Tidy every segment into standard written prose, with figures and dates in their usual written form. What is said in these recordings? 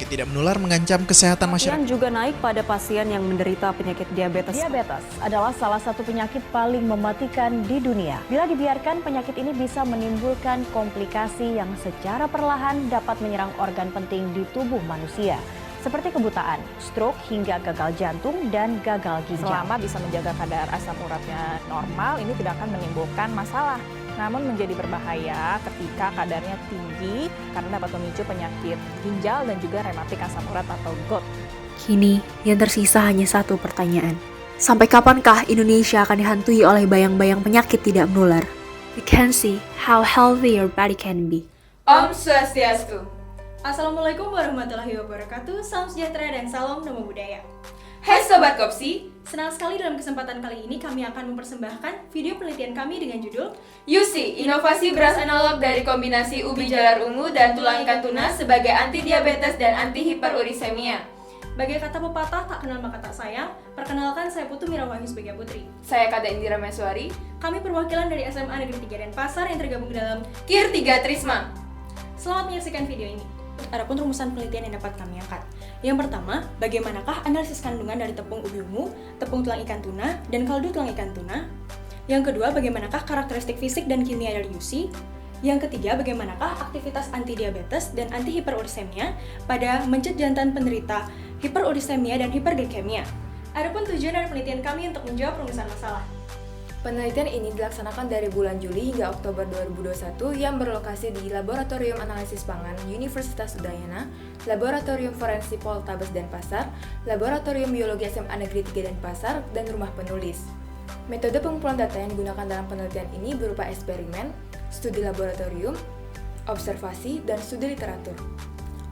penyakit tidak menular mengancam kesehatan masyarakat. Kematian juga naik pada pasien yang menderita penyakit diabetes. Diabetes adalah salah satu penyakit paling mematikan di dunia. Bila dibiarkan, penyakit ini bisa menimbulkan komplikasi yang secara perlahan dapat menyerang organ penting di tubuh manusia, seperti kebutaan, stroke, hingga gagal jantung dan gagal ginjal. Selama bisa menjaga kadar asam uratnya normal, ini tidak akan menimbulkan masalah. Namun menjadi berbahaya ketika kadarnya tinggi karena dapat memicu penyakit ginjal dan juga rematik asam urat atau GORD. Kini, yang tersisa hanya satu pertanyaan. Sampai kapankah Indonesia akan dihantui oleh bayang-bayang penyakit tidak menular? We can see how healthy your body can be. Om Swastiastu. Assalamualaikum warahmatullahi wabarakatuh, salam sejahtera dan salam namo buddhaya. Hai Sobat Kopsi, Senang sekali dalam kesempatan kali ini kami akan mempersembahkan video penelitian kami dengan judul Yusi, inovasi beras analog dari kombinasi ubi jalar ungu dan tulang ikan tuna sebagai anti diabetes dan anti hiperurisemia. Bagai kata pepatah, tak kenal maka tak sayang. Perkenalkan, saya Putu Mirawayu sebagai Putri. Saya Kada Indira Meswari. Kami perwakilan dari SMA Negeri 3 Denpasar yang tergabung dalam KIR 3 Trisma. Selamat menyaksikan video ini. Adapun rumusan penelitian yang dapat kami angkat. Yang pertama, bagaimanakah analisis kandungan dari tepung ubi ungu, tepung tulang ikan tuna, dan kaldu tulang ikan tuna? Yang kedua, bagaimanakah karakteristik fisik dan kimia dari UC? Yang ketiga, bagaimanakah aktivitas anti-diabetes dan anti-hiperurisemia pada mencegah jantan penderita hiperurisemia dan hiperglikemia? Adapun tujuan dari penelitian kami untuk menjawab rumusan masalah. Penelitian ini dilaksanakan dari bulan Juli hingga Oktober 2021 yang berlokasi di Laboratorium Analisis Pangan Universitas Udayana, Laboratorium Forensik Poltabes Denpasar, Laboratorium Biologi SMA Negeri 3 Denpasar, dan Rumah Penulis. Metode pengumpulan data yang digunakan dalam penelitian ini berupa eksperimen, studi laboratorium, observasi, dan studi literatur.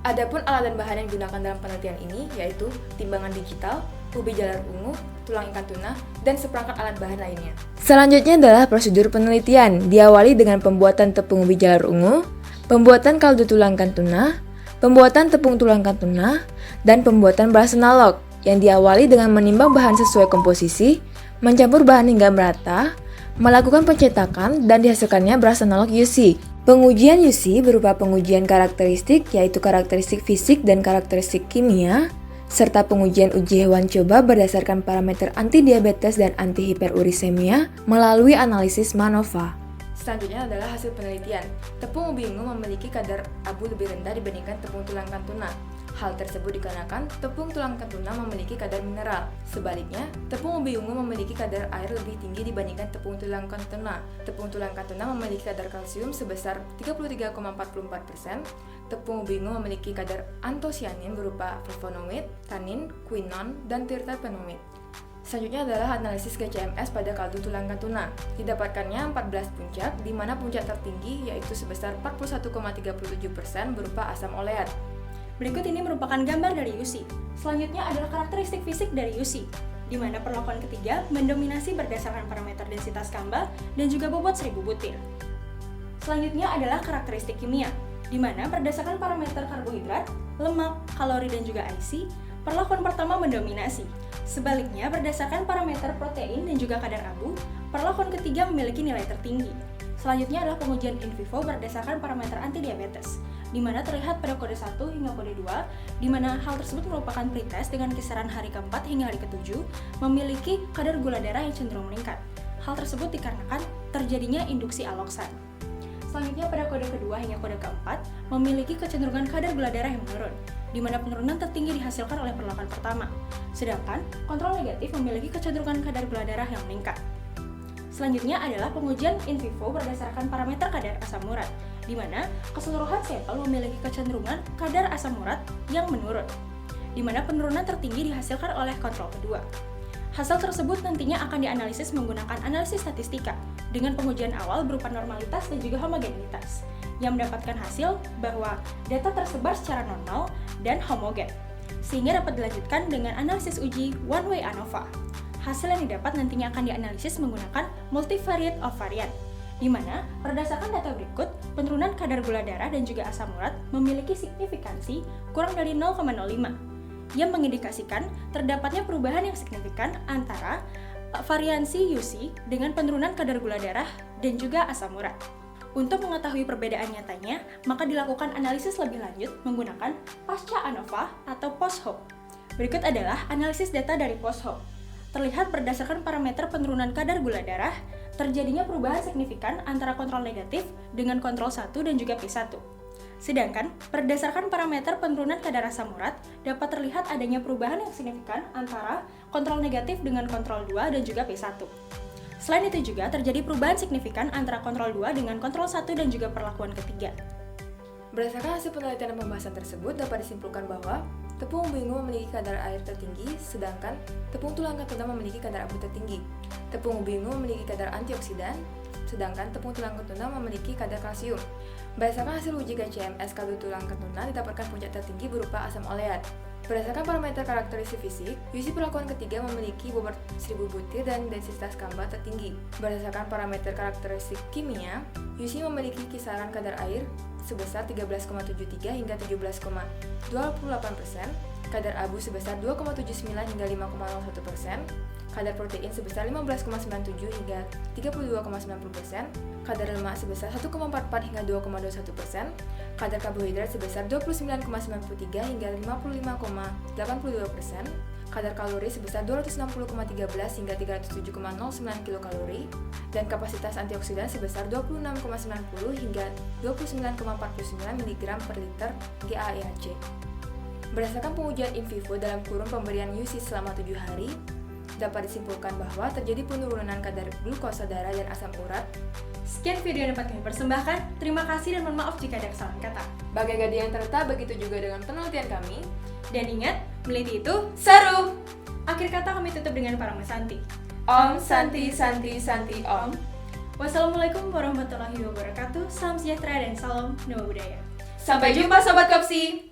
Adapun alat dan bahan yang digunakan dalam penelitian ini yaitu timbangan digital, ubi jalar ungu, tulang ikan tuna, dan seperangkat alat bahan lainnya. Selanjutnya adalah prosedur penelitian, diawali dengan pembuatan tepung ubi jalar ungu, pembuatan kaldu tulang ikan tuna, pembuatan tepung tulang ikan tuna, dan pembuatan beras analog, yang diawali dengan menimbang bahan sesuai komposisi, mencampur bahan hingga merata, melakukan pencetakan, dan dihasilkannya beras analog UC. Pengujian UC berupa pengujian karakteristik, yaitu karakteristik fisik dan karakteristik kimia, serta pengujian uji hewan coba berdasarkan parameter anti-diabetes dan anti-hiperurisemia melalui analisis MANOVA. Selanjutnya adalah hasil penelitian. Tepung ubi ungu memiliki kadar abu lebih rendah dibandingkan tepung tulang ikan tuna. Hal tersebut dikarenakan tepung tulang ikan tuna memiliki kadar mineral. Sebaliknya, tepung ubi ungu memiliki kadar air lebih tinggi dibandingkan tepung tulang ikan tuna. Tepung tulang ikan tuna memiliki kadar kalsium sebesar 33,44%. Tepung ubi ungu memiliki kadar antosianin berupa flavonoid, tanin, quinon, dan terpenoid. Selanjutnya adalah analisis GCMS pada kaldu tulang ikan tuna. Didapatkannya 14 puncak, di mana puncak tertinggi yaitu sebesar 41,37% berupa asam oleat. Berikut ini merupakan gambar dari UC. Selanjutnya adalah karakteristik fisik dari UC, di mana perlakuan ketiga mendominasi berdasarkan parameter densitas kamba dan juga bobot 1000 butir. Selanjutnya adalah karakteristik kimia, di mana berdasarkan parameter karbohidrat, lemak, kalori, dan juga IC, perlakuan pertama mendominasi. Sebaliknya, berdasarkan parameter protein dan juga kadar abu, perlakuan ketiga memiliki nilai tertinggi. Selanjutnya adalah pengujian in vivo berdasarkan parameter anti-diabetes, di mana terlihat pada kode 1 hingga kode 2, di mana hal tersebut merupakan pretest dengan kisaran hari ke-4 hingga hari ke-7, memiliki kadar gula darah yang cenderung meningkat. Hal tersebut dikarenakan terjadinya induksi aloksan. Selanjutnya pada kode kedua hingga kode keempat memiliki kecenderungan kadar gula darah yang menurun, di mana penurunan tertinggi dihasilkan oleh perlakuan pertama. Sedangkan kontrol negatif memiliki kecenderungan kadar gula darah yang meningkat. Selanjutnya adalah pengujian in vivo berdasarkan parameter kadar asam urat, di mana keseluruhan sampel memiliki kecenderungan kadar asam urat yang menurun, di mana penurunan tertinggi dihasilkan oleh kontrol kedua. Hasil tersebut nantinya akan dianalisis menggunakan analisis statistika dengan pengujian awal berupa normalitas dan juga homogenitas, yang mendapatkan hasil bahwa data tersebar secara normal dan homogen, sehingga dapat dilanjutkan dengan analisis uji one-way ANOVA. Hasil yang didapat nantinya akan dianalisis menggunakan multivariate of variant, di mana berdasarkan data berikut, penurunan kadar gula darah dan juga asam urat memiliki signifikansi kurang dari 0,05, yang mengindikasikan terdapatnya perubahan yang signifikan antara variansi UC dengan penurunan kadar gula darah dan juga asam urat. Untuk mengetahui perbedaan nyatanya, maka dilakukan analisis lebih lanjut menggunakan pasca ANOVA atau post-hoc. Berikut adalah analisis data dari post-hoc. Terlihat berdasarkan parameter penurunan kadar gula darah, terjadinya perubahan signifikan antara kontrol negatif dengan kontrol 1 dan juga P1. Sedangkan, berdasarkan parameter penurunan kadar asam urat, dapat terlihat adanya perubahan yang signifikan antara kontrol negatif dengan kontrol 2 dan juga P1. Selain itu juga terjadi perubahan signifikan antara kontrol 2 dengan kontrol 1 dan juga perlakuan ketiga. Berdasarkan hasil penelitian dan pembahasan tersebut, dapat disimpulkan bahwa tepung ubingu memiliki kadar air tertinggi, sedangkan tepung tulang ketuna memiliki kadar abu tertinggi. Tepung ubingu memiliki kadar antioksidan, sedangkan tepung tulang ketuna memiliki kadar kalsium. Berdasarkan hasil uji GCMS kaldu tulang ketuna, didapatkan puncak tertinggi berupa asam oleat. Berdasarkan parameter karakteristik fisik, UC perlakuan ketiga memiliki bobot 1000 butir dan densitas kamba tertinggi. Berdasarkan parameter karakteristik kimia, UC memiliki kisaran kadar air sebesar 13,73 hingga 17,28%, kadar abu sebesar 2,79 hingga 5,01%, kadar protein sebesar 15,97 hingga 32,90%, kadar lemak sebesar 1,44 hingga 2,21%, kadar karbohidrat sebesar 29,93 hingga 55,82%, kadar kalori sebesar 260,13 hingga 307,09 kilokalori, dan kapasitas antioksidan sebesar 26,90 hingga 29,49 mg per liter GAEHC. Berdasarkan pengujian in vivo dalam kurun pemberian UC selama 7 hari, dapat disimpulkan bahwa terjadi penurunan kadar glukosa darah dan asam urat. Sekian video yang dapat kami persembahkan. Terima kasih dan mohon maaf jika ada kesalahan kata. Bagai gadi yang terletak, begitu juga dengan penelitian kami. Dan ingat, meneliti itu seru! Akhir kata kami tutup dengan Parama Santi. Om Santi Santi Santi Om. Wassalamualaikum warahmatullahi wabarakatuh. Salam sejahtera dan salam nama budaya. Sampai jumpa Sobat Kopsi!